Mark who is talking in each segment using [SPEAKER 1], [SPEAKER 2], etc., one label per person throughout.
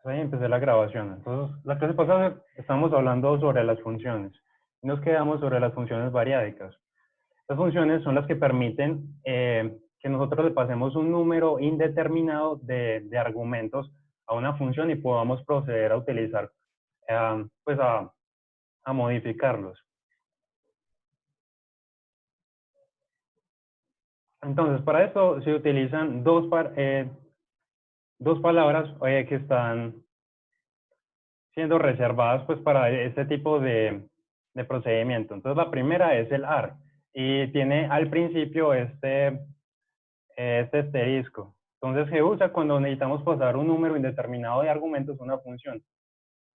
[SPEAKER 1] Ahí empecé la grabación. Entonces, la clase pasada estamos hablando sobre las funciones. Nos quedamos sobre las funciones variádicas. Las funciones son las que permiten que nosotros le pasemos un número indeterminado de argumentos a una función y podamos proceder a utilizar, pues a modificarlos. Entonces, para esto se utilizan dos palabras que están siendo reservadas pues para este tipo de procedimiento. Entonces la primera es el ARG y tiene al principio este asterisco. Entonces se usa cuando necesitamos pasar un número indeterminado de argumentos a una función.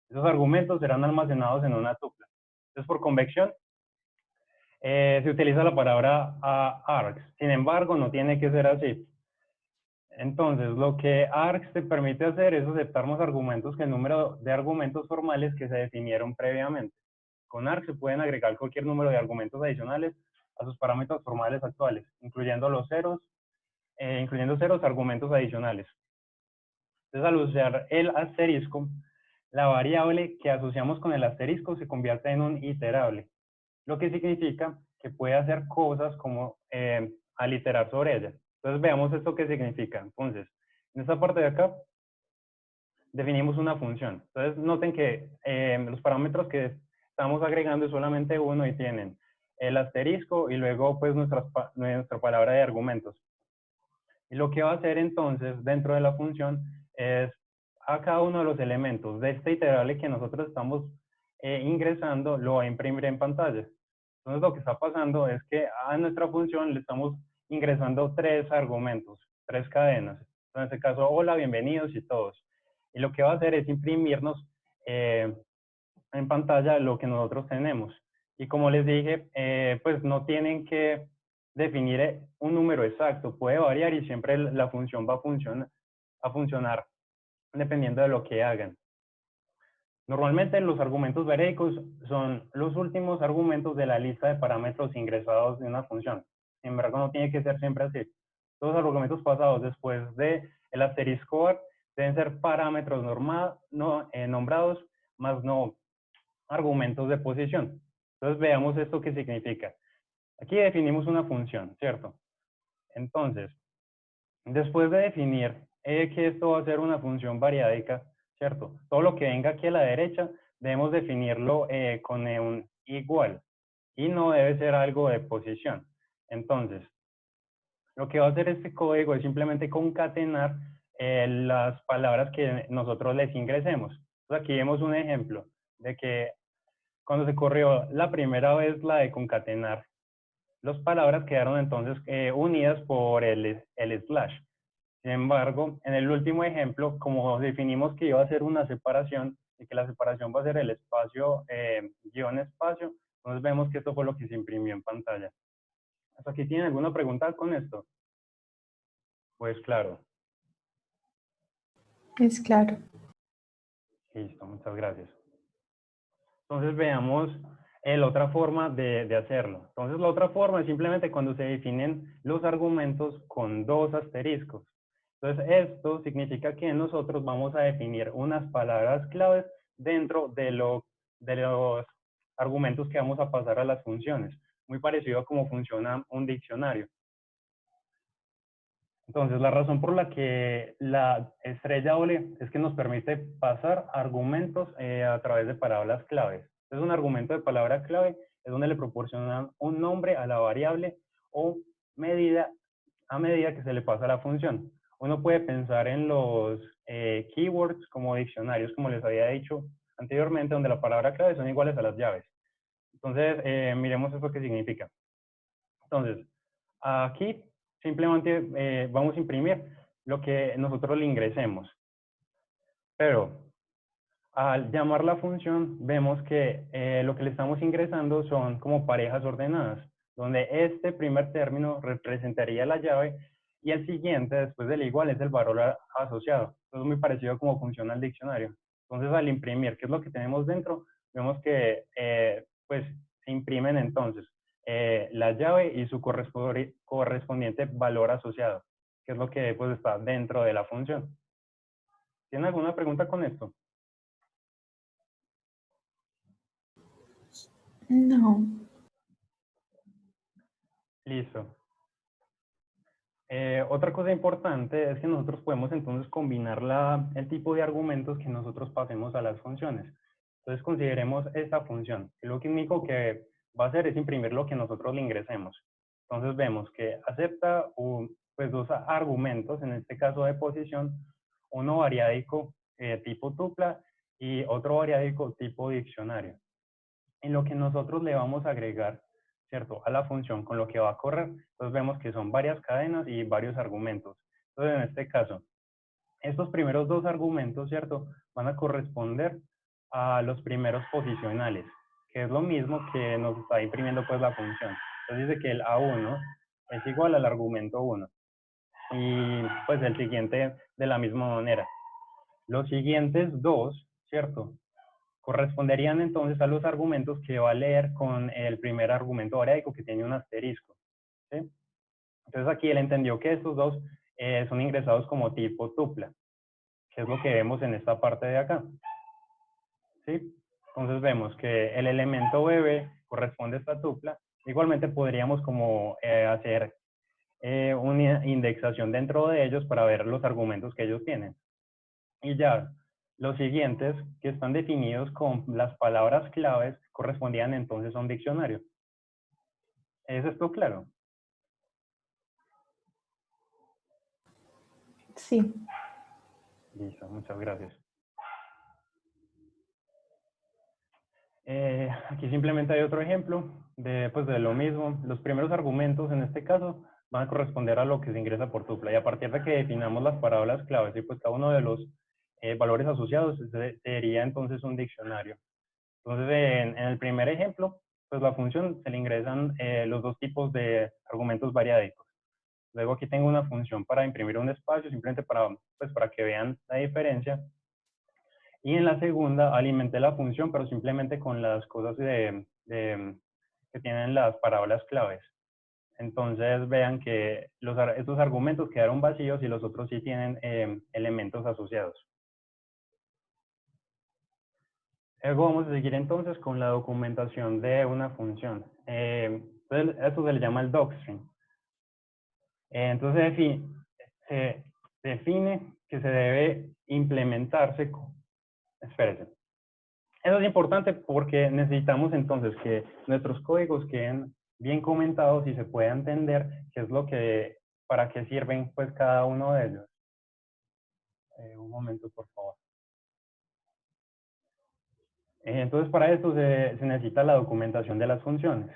[SPEAKER 1] Esos argumentos serán almacenados en una tupla. Entonces por convención se utiliza la palabra args. Sin embargo, no tiene que ser así. Entonces, lo que args te permite hacer es aceptar más argumentos que el número de argumentos formales que se definieron previamente. Con args se pueden agregar cualquier número de argumentos adicionales a sus parámetros formales actuales, incluyendo ceros argumentos adicionales. Entonces, al usar el asterisco, la variable que asociamos con el asterisco se convierte en un iterable, lo que significa que puede hacer cosas como al iterar sobre ella. Entonces veamos esto qué significa. Entonces, en esta parte de acá definimos una función. Entonces noten que los parámetros que estamos agregando es solamente uno y tienen el asterisco y luego pues nuestra palabra de argumentos. Y lo que va a hacer entonces dentro de la función es a cada uno de los elementos de este iterable que nosotros estamos ingresando lo va a imprimir en pantalla. Entonces lo que está pasando es que a nuestra función le estamos ingresando 3 argumentos, 3 cadenas. En este caso, hola, bienvenidos y todos. Y lo que va a hacer es imprimirnos en pantalla lo que nosotros tenemos. Y como les dije, pues no tienen que definir un número exacto, puede variar y siempre la función va a funcionar dependiendo de lo que hagan. Normalmente los argumentos vereicos son los últimos argumentos de la lista de parámetros ingresados de una función. Sin embargo, no tiene que ser siempre así. Todos los argumentos pasados después del asterisco deben ser parámetros nombrados, más no argumentos de posición. Entonces veamos esto qué significa. Aquí definimos una función, ¿cierto? Entonces, después de definir que esto va a ser una función variádica, ¿cierto? Todo lo que venga aquí a la derecha debemos definirlo con un igual y no debe ser algo de posición. Entonces, lo que va a hacer este código es simplemente concatenar las palabras que nosotros les ingresemos. Entonces, aquí vemos un ejemplo de que cuando se corrió la primera vez la de concatenar, las palabras quedaron entonces unidas por el slash. Sin embargo, en el último ejemplo, como definimos que iba a ser una separación y que la separación va a ser el espacio, guión espacio, entonces vemos que esto fue lo que se imprimió en pantalla. ¿Hasta aquí tienen alguna pregunta con esto? Pues claro.
[SPEAKER 2] Es claro.
[SPEAKER 1] Listo, muchas gracias. Entonces veamos la otra forma de hacerlo. Entonces la otra forma es simplemente cuando se definen los argumentos con 2 asteriscos. Entonces esto significa que nosotros vamos a definir unas palabras claves dentro de los argumentos que vamos a pasar a las funciones. Muy parecido a cómo funciona un diccionario. Entonces, la razón por la que la estrella doble es que nos permite pasar argumentos a través de palabras claves. Entonces, un argumento de palabra clave es donde le proporcionan un nombre a la variable o a medida que se le pasa a la función. Uno puede pensar en los keywords como diccionarios, como les había dicho anteriormente, donde la palabra clave son iguales a las llaves. Entonces, miremos eso qué significa. Entonces, aquí simplemente vamos a imprimir lo que nosotros le ingresemos. Pero al llamar la función, vemos que lo que le estamos ingresando son como parejas ordenadas, donde este primer término representaría la llave y el siguiente, después del igual, es el valor asociado. Eso es muy parecido a cómo funciona el diccionario. Entonces, al imprimir, ¿qué es lo que tenemos dentro? Vemos que pues se imprimen entonces la llave y su correspondiente valor asociado, que es lo que pues, está dentro de la función. ¿Tienen alguna pregunta con esto?
[SPEAKER 2] No.
[SPEAKER 1] Listo. Otra cosa importante es que nosotros podemos entonces combinar el tipo de argumentos que nosotros pasemos a las funciones. Entonces consideremos esta función. Lo único que va a hacer es imprimir lo que nosotros le ingresemos. Entonces vemos que acepta pues dos argumentos, en este caso de posición, uno variádico tipo tupla y otro variádico tipo diccionario. En lo que nosotros le vamos a agregar, ¿cierto?, a la función con lo que va a correr, entonces vemos que son varias cadenas y varios argumentos. Entonces, en este caso, estos primeros dos argumentos, ¿cierto?, van a corresponder a los primeros posicionales, que es lo mismo que nos está imprimiendo pues la función. Entonces dice que el A1 es igual al argumento 1 y pues el siguiente de la misma manera. Los siguientes dos, ¿cierto?, corresponderían entonces a los argumentos que va a leer con el primer argumento variádico que tiene un asterisco. ¿Sí? Entonces aquí él entendió que estos dos son ingresados como tipo tupla, que es lo que vemos en esta parte de acá. ¿Sí? Entonces vemos que el elemento BB corresponde a esta tupla. Igualmente podríamos como hacer una indexación dentro de ellos para ver los argumentos que ellos tienen. Y ya, los siguientes, que están definidos con las palabras claves, correspondían entonces a un diccionario. ¿Es esto claro?
[SPEAKER 2] Sí.
[SPEAKER 1] Listo, muchas gracias. Aquí simplemente hay otro ejemplo pues de lo mismo. Los primeros argumentos, en este caso, van a corresponder a lo que se ingresa por tupla. Y a partir de que definamos las palabras claves, y pues cada uno de los valores asociados sería entonces un diccionario. Entonces, en el primer ejemplo, pues la función se le ingresan los dos tipos de argumentos variádicos. Luego aquí tengo una función para imprimir un espacio, simplemente pues para que vean la diferencia. Y en la segunda alimenté la función, pero simplemente con las cosas que tienen las palabras claves. Entonces vean que estos argumentos quedaron vacíos y los otros sí tienen elementos asociados. Luego vamos a seguir entonces con la documentación de una función. Entonces, esto se le llama el docstring. Entonces se define que se debe implementarse. Espérese. Eso es importante porque necesitamos entonces que nuestros códigos queden bien comentados y se pueda entender qué es para qué sirven pues cada uno de ellos. Un momento, por favor. Entonces, para esto se necesita la documentación de las funciones.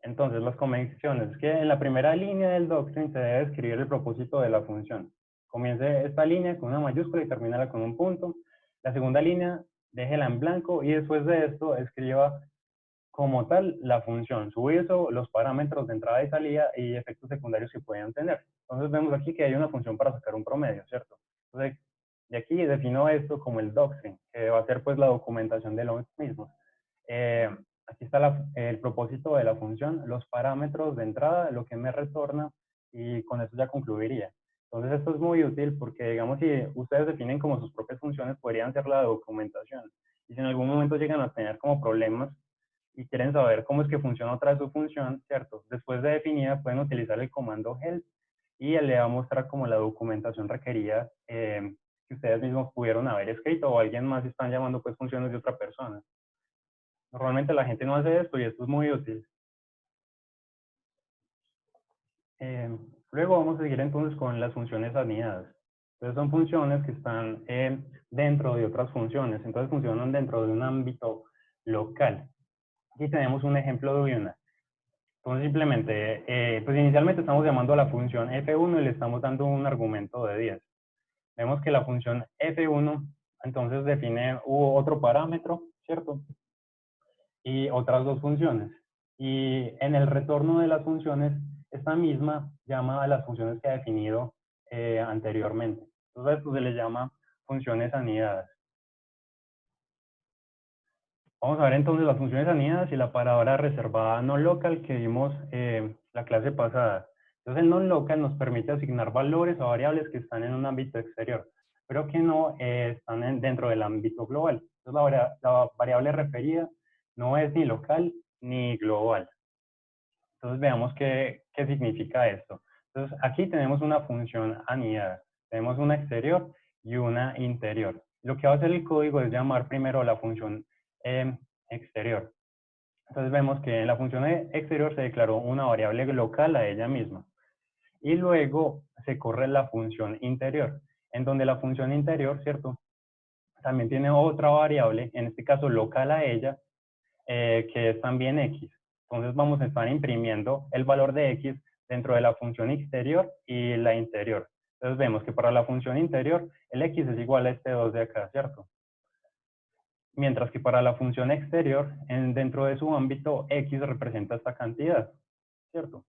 [SPEAKER 1] Entonces, las convenciones es que en la primera línea del docstring se debe escribir el propósito de la función. Comience esta línea con una mayúscula y termínala con un punto. La segunda línea, déjela en blanco y después de esto escriba como tal la función, su uso, los parámetros de entrada y salida y efectos secundarios que puedan tener. Entonces vemos aquí que hay una función para sacar un promedio, ¿cierto? Entonces, de aquí defino esto como el docstring, que va a ser pues la documentación de los mismos. Aquí está el propósito de la función, los parámetros de entrada, lo que me retorna, y con eso ya concluiría. Entonces esto es muy útil porque, digamos, si ustedes definen como sus propias funciones, podrían ser la documentación. Y si en algún momento llegan a tener como problemas y quieren saber cómo es que funciona otra vez su función, ¿cierto? Después de definida pueden utilizar el comando help y él le va a mostrar como la documentación requerida que ustedes mismos pudieron haber escrito o alguien más están llamando pues funciones de otra persona. Normalmente la gente no hace esto y esto es muy útil. Luego vamos a seguir entonces con las funciones anidadas. Entonces son funciones que están dentro de otras funciones, entonces funcionan dentro de un ámbito local. Aquí tenemos un ejemplo de una. Entonces simplemente, pues inicialmente estamos llamando a la función f1 y le estamos dando un argumento de 10. Vemos que la función f1 entonces define otro parámetro, ¿cierto? Y otras dos funciones. Y en el retorno de las funciones, esta misma llama a las funciones que ha definido anteriormente. Entonces esto se le llama funciones anidadas. Vamos a ver entonces las funciones anidadas y la palabra reservada no local que vimos la clase pasada. Entonces el non local nos permite asignar valores a variables que están en un ámbito exterior. pero que no están dentro del ámbito global. Entonces, la variable referida no es ni local ni global. Entonces, veamos qué significa esto. Entonces, aquí tenemos una función anidada. Tenemos una exterior y una interior. Lo que va a hacer el código es llamar primero la función exterior. Entonces, vemos que en la función exterior se declaró una variable local a ella misma. Y luego se corre la función interior, en donde la función interior, ¿cierto? También tiene otra variable, en este caso local a ella, que es también x. Entonces vamos a estar imprimiendo el valor de x dentro de la función exterior y la interior. Entonces vemos que para la función interior, el x es igual a este 2 de acá, ¿cierto? Mientras que para la función exterior, dentro de su ámbito, x representa esta cantidad, ¿cierto?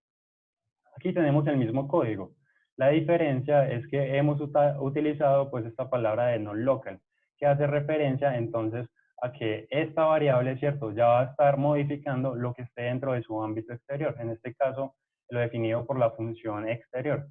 [SPEAKER 1] Aquí tenemos el mismo código. La diferencia es que hemos utilizado pues esta palabra de non-local, que hace referencia entonces a que esta variable, ¿cierto?, ya va a estar modificando lo que esté dentro de su ámbito exterior. En este caso, lo definido por la función exterior.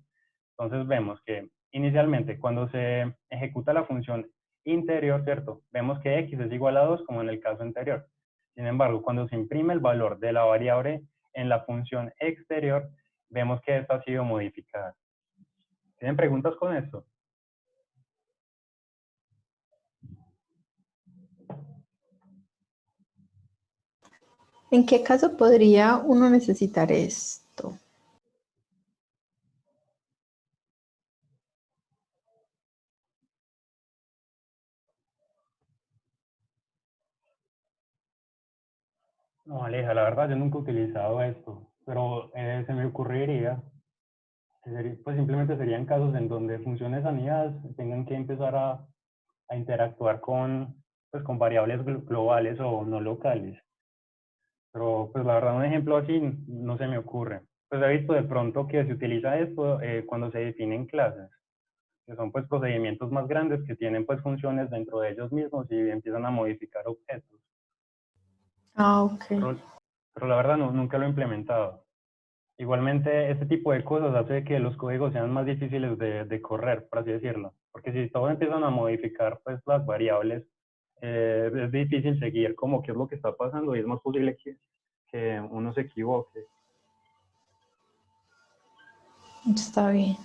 [SPEAKER 1] Entonces vemos que inicialmente cuando se ejecuta la función interior, ¿cierto?, vemos que x es igual a 2 como en el caso anterior. Sin embargo, cuando se imprime el valor de la variable en la función exterior, vemos que esta ha sido modificada. ¿Tienen preguntas con esto?
[SPEAKER 2] ¿En qué caso podría uno necesitar esto?
[SPEAKER 1] No, Aleja, la verdad yo nunca he utilizado esto, pero se me ocurriría, pues simplemente serían casos en donde funciones anidadas tengan que empezar a interactuar pues, con variables globales o no locales. Pero pues la verdad un ejemplo así no se me ocurre. Pues he visto de pronto que se utiliza esto cuando se definen clases, que son pues procedimientos más grandes que tienen pues funciones dentro de ellos mismos y empiezan a modificar objetos.
[SPEAKER 2] Ah, ok.
[SPEAKER 1] Pero la verdad nunca lo he implementado. Igualmente, este tipo de cosas hace que los códigos sean más difíciles de correr, por así decirlo. Porque si todos empiezan a modificar pues, las variables, es difícil seguir como qué es lo que está pasando y es más posible que uno se equivoque.
[SPEAKER 2] Está bien.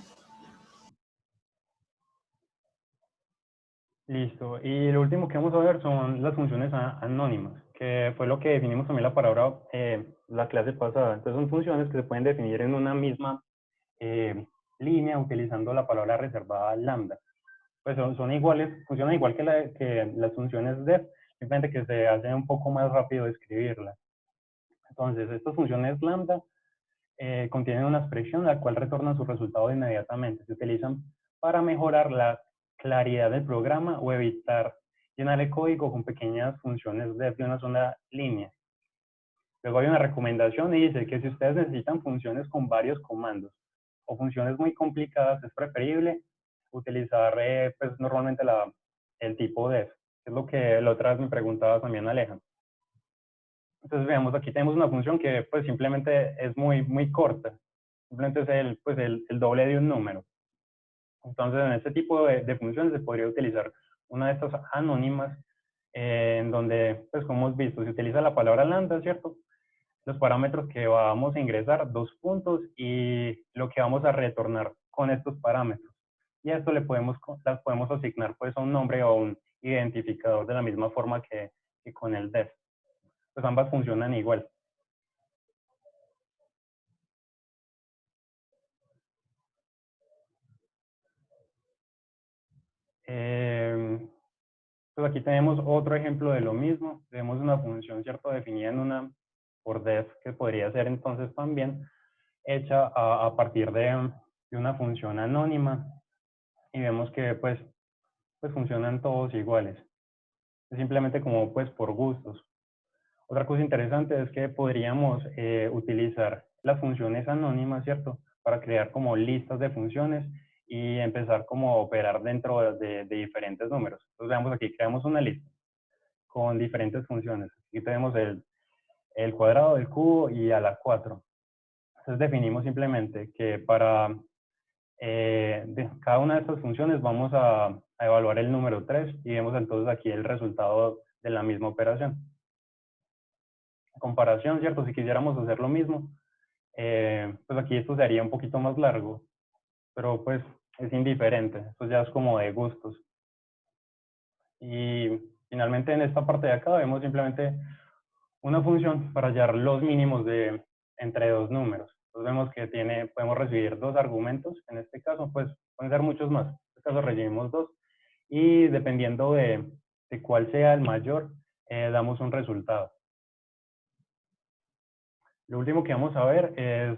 [SPEAKER 1] Listo. Y lo último que vamos a ver son las funciones anónimas, que fue lo que definimos también la palabra la clase pasada. Entonces son funciones que se pueden definir en una misma línea utilizando la palabra reservada lambda. Pues son iguales, funcionan igual que las funciones def, simplemente que se hace un poco más rápido escribirlas. Entonces, estas funciones lambda contienen una expresión la cual retorna su resultado inmediatamente. Se utilizan para mejorar la claridad del programa o evitar llenar el código con pequeñas funciones def de una sola línea. Luego hay una recomendación y dice que si ustedes necesitan funciones con varios comandos o funciones muy complicadas, es preferible utilizar pues, normalmente el tipo def, que es lo que la otra vez me preguntaba también Aleja. Entonces veamos, aquí tenemos una función que pues simplemente es muy corta, simplemente es pues, el doble de un número. Entonces en este tipo de funciones se podría utilizar una de estas anónimas en donde, pues como hemos visto, se utiliza la palabra lambda, ¿cierto? Los parámetros que vamos a ingresar, 2 puntos, y lo que vamos a retornar con estos parámetros. Y a esto las podemos asignar pues a un nombre o un identificador de la misma forma que con el def. Pues ambas funcionan igual. Pues aquí tenemos otro ejemplo de lo mismo. Tenemos una función, ¿cierto?, definida en por def, que podría ser entonces también hecha a partir de una función anónima. Y vemos que pues funcionan todos iguales. Es simplemente como pues por gustos. Otra cosa interesante es que podríamos utilizar las funciones anónimas, ¿cierto? Para crear como listas de funciones y empezar como a operar dentro de diferentes números. Entonces veamos aquí, creamos una lista con diferentes funciones. Aquí tenemos el cuadrado, el cubo y a la 4. Entonces definimos simplemente que para cada una de estas funciones vamos a a evaluar el número 3 y vemos entonces aquí el resultado de la misma operación. Comparación, ¿cierto? Si quisiéramos hacer lo mismo, pues aquí esto sería un poquito más largo, pero pues es indiferente, esto ya es como de gustos. Y finalmente en esta parte de acá vemos simplemente una función para hallar los mínimos de entre dos números. Entonces vemos que podemos recibir dos argumentos, en este caso pues pueden ser muchos más, en este caso recibimos dos, y dependiendo de cuál sea el mayor, damos un resultado. Lo último que vamos a ver es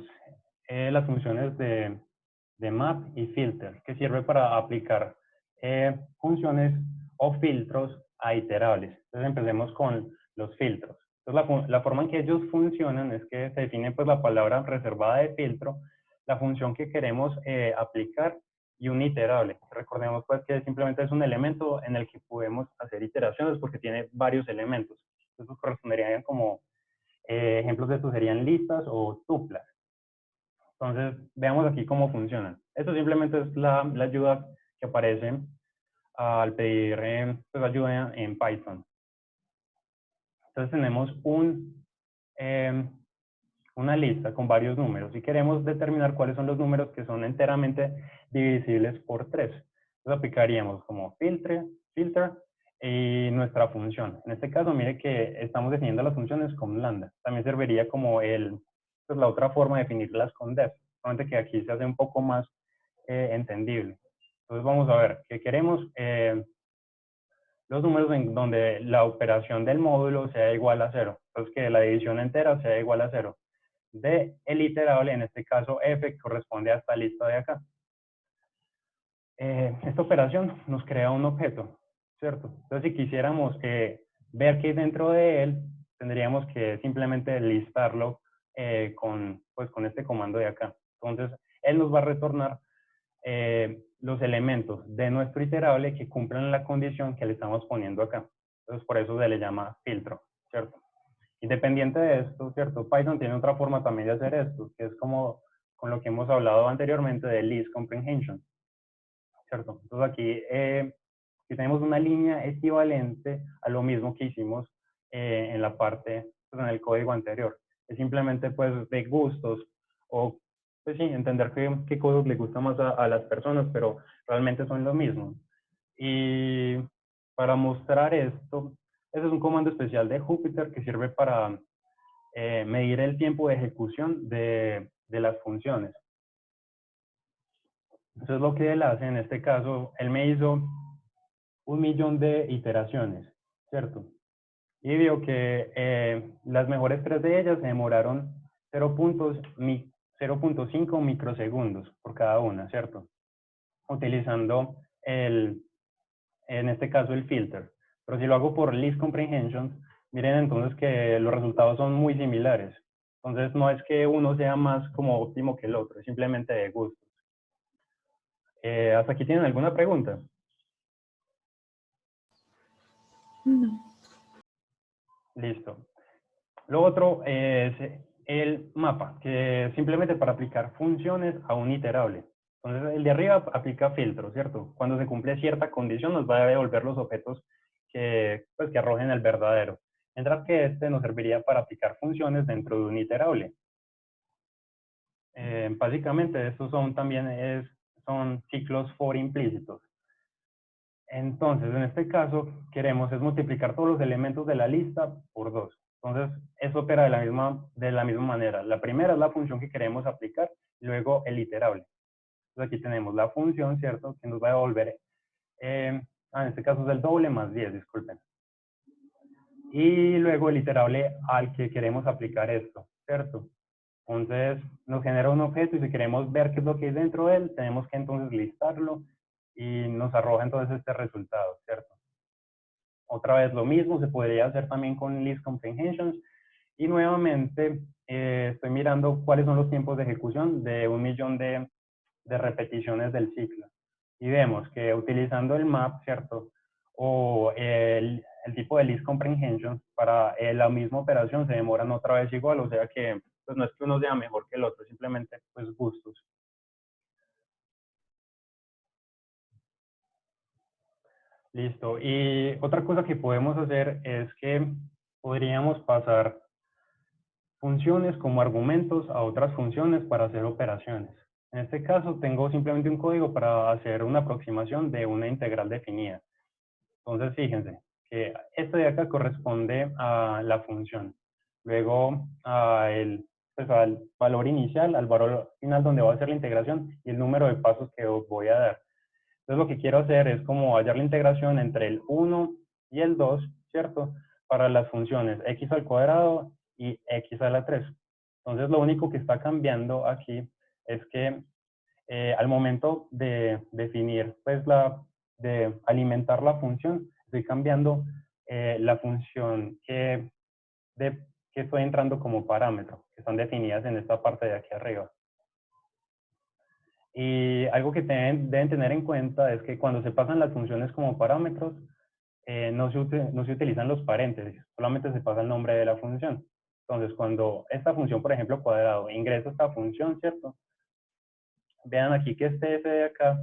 [SPEAKER 1] las funciones de map y filter, que sirve para aplicar funciones o filtros a iterables. Entonces empecemos con los filtros. Entonces la forma en que ellos funcionan es que se define pues la palabra reservada de filtro, la función que queremos aplicar y un iterable. Recordemos pues que simplemente es un elemento en el que podemos hacer iteraciones porque tiene varios elementos. Entonces corresponderían como ejemplos de esto serían listas o tuplas. Entonces, veamos aquí cómo funcionan. Esto simplemente es la ayuda que aparece al pedir pues, ayuda en Python. Entonces tenemos una lista con varios números y queremos determinar cuáles son los números que son enteramente divisibles por 3. Entonces aplicaríamos como filter y nuestra función. En este caso, mire que estamos definiendo las funciones con lambda. También serviría como pues, la otra forma de definirlas con def. Solamente que aquí se hace un poco más entendible. Entonces vamos a ver que queremos los números en donde la operación del módulo sea igual a 0. Entonces que la división entera sea igual a 0. De el iterable, en este caso f, corresponde a esta lista de acá. Esta operación nos crea un objeto, ¿cierto? Entonces, si quisiéramos ver qué hay dentro de él, tendríamos que simplemente listarlo pues, con este comando de acá. Entonces, él nos va a retornar los elementos de nuestro iterable que cumplan la condición que le estamos poniendo acá. Entonces, por eso se le llama filtro, ¿cierto? Independiente de esto, ¿cierto? Python tiene otra forma también de hacer esto, que es como con lo que hemos hablado anteriormente de list comprehension, ¿cierto? Entonces aquí tenemos una línea equivalente a lo mismo que hicimos en la parte, pues en el código anterior. Es simplemente pues de gustos o pues sí, entender qué cosas le gusta más a las personas, pero realmente son lo mismo. Y para mostrar esto, ese es un comando especial de Jupyter que sirve para medir el tiempo de ejecución de las funciones. Eso es lo que él hace. En este caso, él me hizo 1.000.000 de iteraciones, ¿cierto? Y vio que las mejores 3 de ellas se demoraron 0.5 microsegundos por cada una, ¿cierto? Utilizando en este caso el filter. Pero si lo hago por list comprehension, miren entonces que los resultados son muy similares. Entonces no es que uno sea más como óptimo que el otro, es simplemente de gustos. ¿Hasta aquí tienen alguna pregunta?
[SPEAKER 2] No.
[SPEAKER 1] Listo. Lo otro es el mapa, que es simplemente para aplicar funciones a un iterable. Entonces, el de arriba aplica filtros, ¿cierto? Cuando se cumple cierta condición, nos va a devolver los objetos pues, que arrojen el verdadero. Mientras que este nos serviría para aplicar funciones dentro de un iterable. Básicamente, estos son ciclos for implícitos. Entonces, en este caso, queremos es multiplicar todos los elementos de la lista por 2. Entonces, eso opera de la misma manera. La primera es la función que queremos aplicar, luego el iterable. Entonces, aquí tenemos la función, ¿cierto? Que nos va a devolver, en este caso es el doble más 10, disculpen. Y luego el iterable al que queremos aplicar esto, ¿cierto? Entonces, nos genera un objeto y si queremos ver qué es lo que hay dentro de él, tenemos que entonces listarlo y nos arroja entonces este resultado, ¿cierto? Otra vez lo mismo, se podría hacer también con list comprehensions. Y nuevamente estoy mirando cuáles son los tiempos de ejecución de 1.000.000 de repeticiones del ciclo. Y vemos que utilizando el map, ¿cierto? O el tipo de list comprehension, para la misma operación se demoran otra vez igual, o sea que pues no es que uno sea mejor que el otro, simplemente pues gustos. Listo. Y otra cosa que podemos hacer es que podríamos pasar funciones como argumentos a otras funciones para hacer operaciones. En este caso, tengo simplemente un código para hacer una aproximación de una integral definida. Entonces, fíjense que esto de acá corresponde a la función. Luego, pues al valor inicial, al valor final donde va a ser la integración y el número de pasos que voy a dar. Entonces, lo que quiero hacer es como hallar la integración entre el 1 y el 2, ¿cierto? Para las funciones x al cuadrado y x a la 3. Entonces, lo único que está cambiando aquí es que al momento de definir, pues de alimentar la función, estoy cambiando la función que estoy entrando como parámetro, que están definidas en esta parte de aquí arriba. Y algo que deben tener en cuenta es que cuando se pasan las funciones como parámetros, no se utilizan los paréntesis, solamente se pasa el nombre de la función. Entonces, cuando esta función, por ejemplo, cuadrado, ingresa esta función, ¿cierto? Vean aquí que este f de acá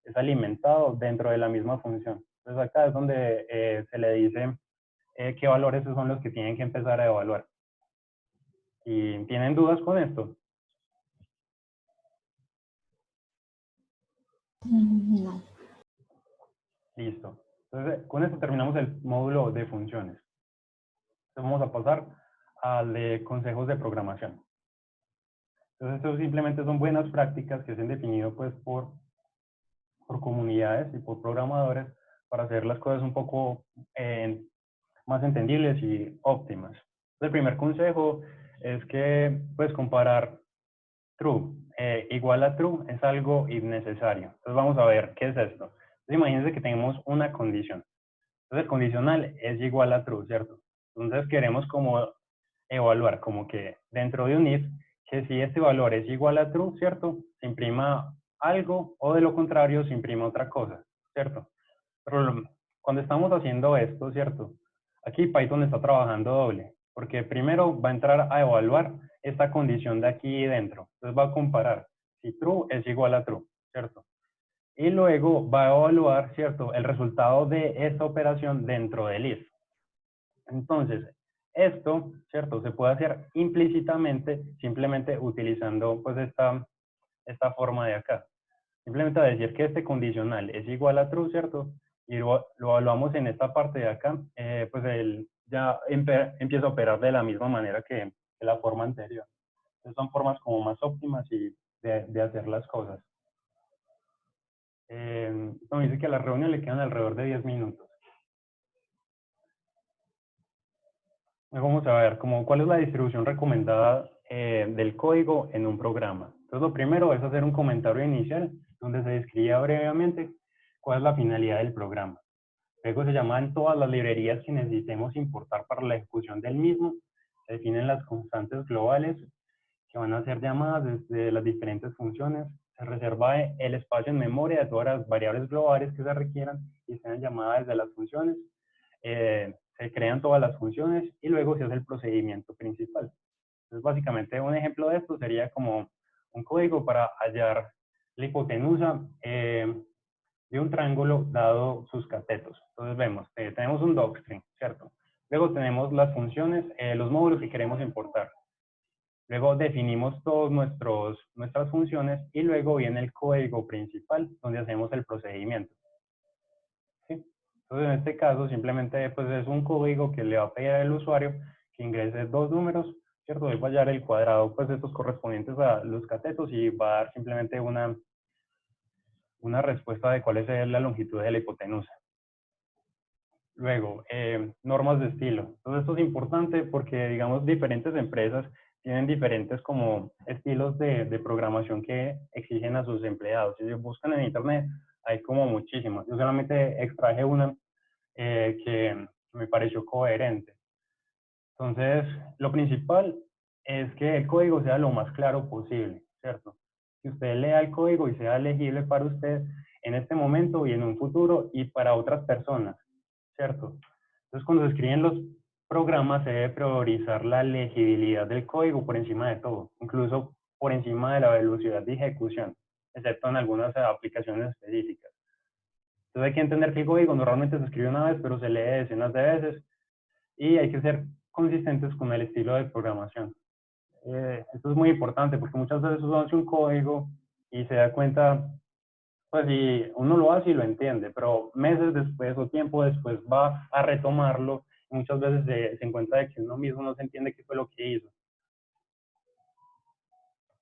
[SPEAKER 1] es alimentado dentro de la misma función. Entonces, acá es donde se le dice qué valores son los que tienen que empezar a evaluar. ¿Y tienen dudas con esto?
[SPEAKER 2] No.
[SPEAKER 1] Listo. Entonces, con esto terminamos el módulo de funciones. Entonces, vamos a pasar al de consejos de programación. Entonces, estos simplemente son buenas prácticas que se han definido pues, por comunidades y por programadores para hacer las cosas un poco más entendibles y óptimas. El primer consejo es que pues, comparar true igual a true es algo innecesario. Entonces, vamos a ver qué es esto. Entonces, imagínense que tenemos una condición. Entonces, el condicional es igual a true, ¿cierto? Entonces, queremos como evaluar, como que dentro de un if, que si este valor es igual a true, ¿cierto? Se imprima algo o de lo contrario se imprima otra cosa, ¿cierto? Pero cuando estamos haciendo esto, ¿cierto? Aquí Python está trabajando doble, porque primero va a entrar a evaluar esta condición de aquí dentro. Entonces va a comparar si true es igual a true, ¿cierto? Y luego va a evaluar, ¿cierto?, el resultado de esta operación dentro del if. Entonces, esto, ¿cierto?, se puede hacer implícitamente, simplemente utilizando pues esta forma de acá. Simplemente a decir que este condicional es igual a true, ¿cierto? Y lo evaluamos en esta parte de acá, pues él ya empieza a operar de la misma manera que la forma anterior. Entonces son formas como más óptimas y de hacer las cosas. Me dice que a la reunión le quedan alrededor de 10 minutos. Vamos a ver cuál es la distribución recomendada del código en un programa. Entonces, lo primero es hacer un comentario inicial donde se describe brevemente cuál es la finalidad del programa. Luego se llaman todas las librerías que necesitemos importar para la ejecución del mismo. Se definen las constantes globales que van a ser llamadas desde las diferentes funciones. Se reserva el espacio en memoria de todas las variables globales que se requieran y sean llamadas desde las funciones. Se crean todas las funciones y luego se hace el procedimiento principal. Entonces, básicamente, un ejemplo de esto sería como un código para hallar la hipotenusa de un triángulo dado sus catetos. Entonces, vemos, tenemos un docstring, ¿cierto? Luego tenemos las funciones, los módulos que queremos importar. Luego definimos todas nuestras funciones y luego viene el código principal donde hacemos el procedimiento. ¿Sí? Entonces, en este caso, simplemente pues, es un código que le va a pedir al usuario que ingrese dos números, ¿cierto? Él va a hallar el cuadrado, pues, estos correspondientes a los catetos y va a dar simplemente una respuesta de cuál es la longitud de la hipotenusa. Luego, normas de estilo. Entonces, esto es importante porque, digamos, diferentes empresas tienen diferentes como estilos de programación que exigen a sus empleados. Si buscan en internet, hay como muchísimas. Yo solamente extraje una que me pareció coherente. Entonces, lo principal es que el código sea lo más claro posible, ¿cierto? Que usted lea el código y sea legible para usted en este momento y en un futuro y para otras personas, ¿cierto? Entonces, cuando se escriben los programas, se debe priorizar la legibilidad del código por encima de todo, incluso por encima de la velocidad de ejecución, excepto en algunas aplicaciones específicas. Entonces hay que entender que el código normalmente se escribe una vez, pero se lee decenas de veces y hay que ser consistentes con el estilo de programación. Esto es muy importante porque muchas veces uno hace un código y se da cuenta, pues si uno lo hace y lo entiende, pero meses después o tiempo después va a retomarlo y muchas veces se encuentra de que uno mismo no se entiende qué fue lo que hizo.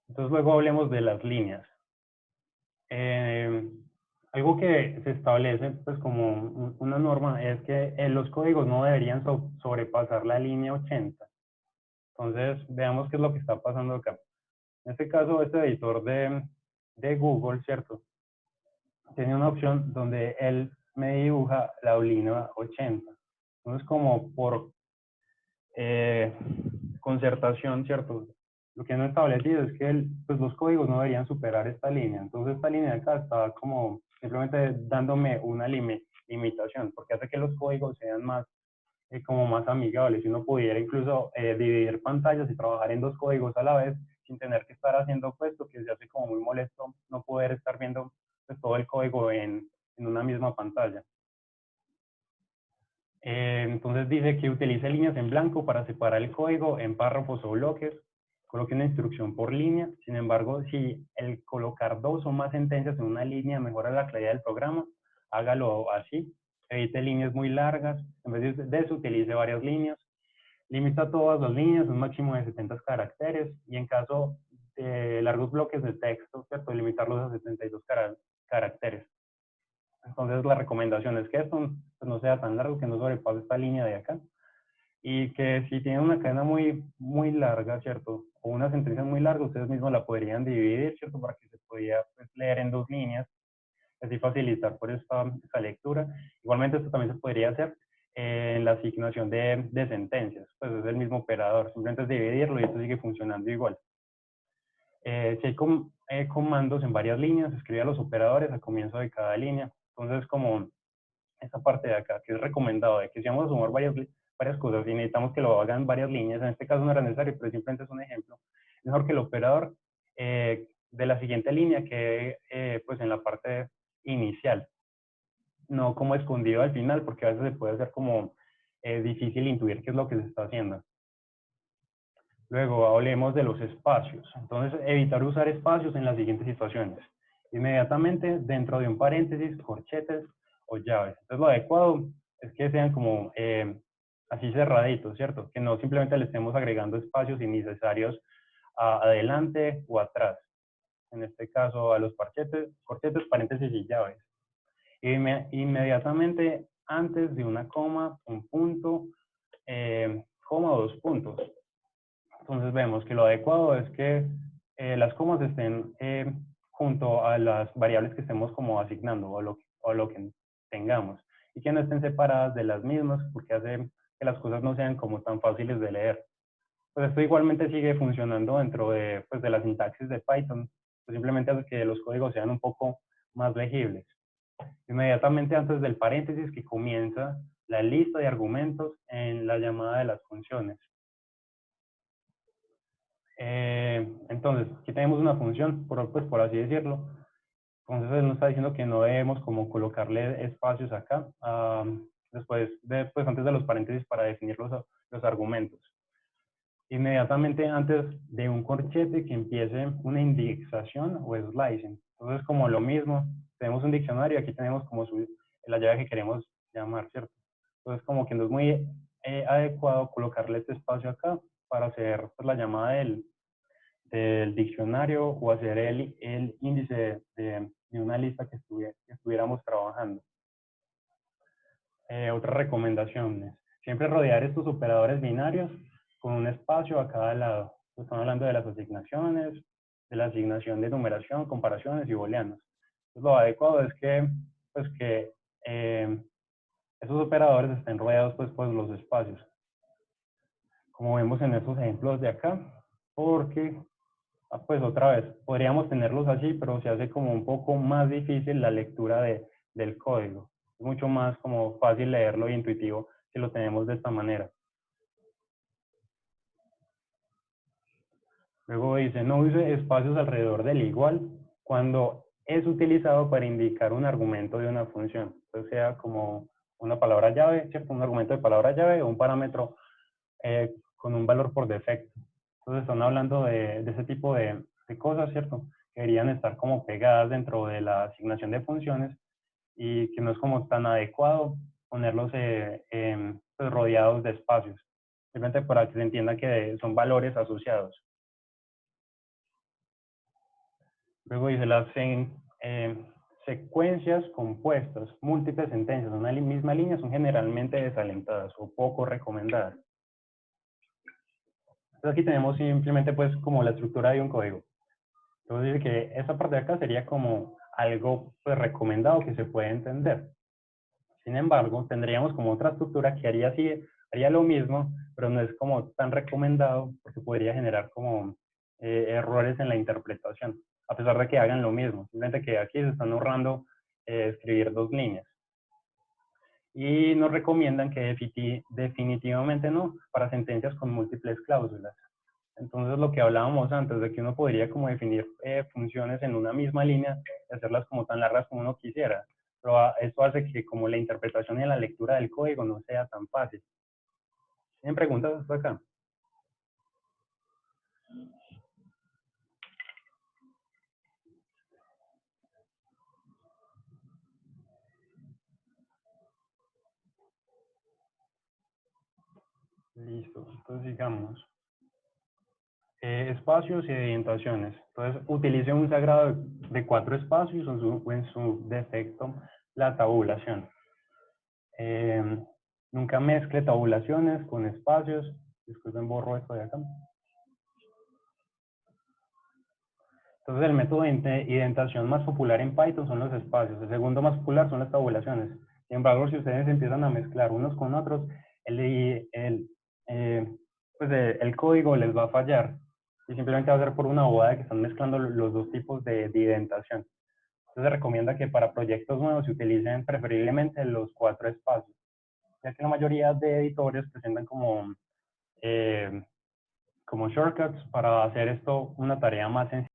[SPEAKER 1] Entonces luego hablemos de las líneas. Algo que se establece pues como una norma es que los códigos no deberían sobrepasar la línea 80. Entonces veamos qué es lo que está pasando acá. En este caso, este editor de Google, ¿cierto? Tiene una opción donde él me dibuja la línea 80. Entonces como por concertación, ¿cierto? Lo que no he establecido es que pues los códigos no deberían superar esta línea. Entonces esta línea de acá está como simplemente dándome una limitación, porque hace que los códigos sean más como más amigables. Si uno pudiera incluso dividir pantallas y trabajar en dos códigos a la vez sin tener que estar haciendo puesto, que se hace como muy molesto no poder estar viendo pues, todo el código en una misma pantalla. Entonces dice que utilice líneas en blanco para separar el código en párrafos o bloques. Coloque una instrucción por línea. Sin embargo, si el colocar dos o más sentencias en una línea mejora la claridad del programa, hágalo así. Evite líneas muy largas. En vez de eso, utilice varias líneas. Limita todas las líneas, un máximo de 70 caracteres. Y en caso de largos bloques de texto, ¿cierto? Limitarlos a 72 caracteres. Entonces la recomendación es que esto pues, no sea tan largo, que no sobrepase esta línea de acá. Y que si tienen una cadena muy larga, ¿cierto? O una sentencia muy larga, ustedes mismos la podrían dividir, ¿cierto? Para que se pudiera pues, leer en dos líneas, así facilitar por esta lectura. Igualmente esto también se podría hacer en la asignación de sentencias, pues es el mismo operador, simplemente es dividirlo y esto sigue funcionando igual. Si hay comandos en varias líneas, escribe a los operadores al comienzo de cada línea. Entonces, como esta parte de acá, que es recomendado, de que si vamos a sumar varias cosas y necesitamos que lo hagan varias líneas, en este caso no era necesario, pero simplemente es un ejemplo, es mejor que el operador de la siguiente línea quede pues en la parte inicial, no como escondido al final, porque a veces se puede hacer como difícil intuir qué es lo que se está haciendo. Luego hablemos de los espacios. Entonces, evitar usar espacios en las siguientes situaciones. Inmediatamente dentro de un paréntesis, corchetes o llaves. Entonces, lo adecuado es que sean como así cerraditos, ¿cierto? Que no simplemente le estemos agregando espacios innecesarios adelante o atrás. En este caso, a los corchetes, paréntesis y llaves. Inmediatamente antes de una coma, un punto, coma o dos puntos. Entonces vemos que lo adecuado es que las comas estén junto a las variables que estemos como asignando o lo que tengamos y que no estén separadas de las mismas porque hace que las cosas no sean como tan fáciles de leer. Pues esto igualmente sigue funcionando dentro de, pues, de la sintaxis de Python, pues simplemente hace que los códigos sean un poco más legibles. Inmediatamente antes del paréntesis que comienza la lista de argumentos en la llamada de las funciones. Entonces, aquí tenemos una función, pues, por así decirlo. Entonces, nos está diciendo que no debemos como colocarle espacios acá, después pues, antes de los paréntesis para definir los argumentos. Inmediatamente antes de un corchete que empiece una indexación o slicing. Entonces, como lo mismo, tenemos un diccionario, aquí tenemos como la llave que queremos llamar, ¿cierto? Entonces, como que no es muy adecuado colocarle este espacio acá para hacer pues, la llamada del diccionario o hacer el índice de una lista que estuviéramos trabajando. Otras recomendaciones. Siempre rodear estos operadores binarios con un espacio a cada lado. Estamos hablando de las asignaciones, de la asignación de numeración, comparaciones y booleanos. Entonces, lo adecuado es que, pues, que esos operadores estén rodeados pues, por los espacios. Como vemos en estos ejemplos de acá, porque pues otra vez, podríamos tenerlos así, pero se hace como un poco más difícil la lectura del código. Es mucho más como fácil leerlo y intuitivo si lo tenemos de esta manera. Luego dice, no use espacios alrededor del igual cuando es utilizado para indicar un argumento de una función, o sea, como una palabra llave, ¿cierto? Un argumento de palabra llave o un parámetro con un valor por defecto. Entonces están hablando de ese tipo de cosas, ¿cierto? Que deberían estar como pegadas dentro de la asignación de funciones y que no es como tan adecuado ponerlos pues, rodeados de espacios, simplemente para que se entienda que son valores asociados. Luego dice las secuencias compuestas, múltiples sentencias en una misma línea son generalmente desalentadas o poco recomendadas. Entonces aquí tenemos simplemente pues como la estructura de un código. Entonces dice que esa parte de acá sería como algo pues recomendado que se puede entender. Sin embargo, tendríamos como otra estructura que haría así, haría lo mismo, pero no es como tan recomendado porque podría generar como errores en la interpretación, a pesar de que hagan lo mismo. Simplemente que aquí se están ahorrando escribir dos líneas. Y nos recomiendan que definitivamente no para sentencias con múltiples cláusulas. Entonces, lo que hablábamos antes de que uno podría como definir funciones en una misma línea y hacerlas como tan largas como uno quisiera. Pero eso hace que como la interpretación y la lectura del código no sea tan fácil. ¿Tienen preguntas hasta acá? Listo. Entonces, digamos, espacios y orientaciones. Entonces, utilice un sagrado de 4 espacios o en su defecto la tabulación. Nunca mezcle tabulaciones con espacios. Disculpen, borro esto de acá. Entonces, el método de indentación más popular en Python son los espacios. El segundo más popular son las tabulaciones. Sin embargo, si ustedes empiezan a mezclar unos con otros, el código les va a fallar. Y simplemente va a ser por una bobada que están mezclando los dos tipos de indentación. Entonces, se recomienda que para proyectos nuevos se utilicen preferiblemente los 4 espacios, ya que la mayoría de editores presentan como shortcuts para hacer esto una tarea más sencilla.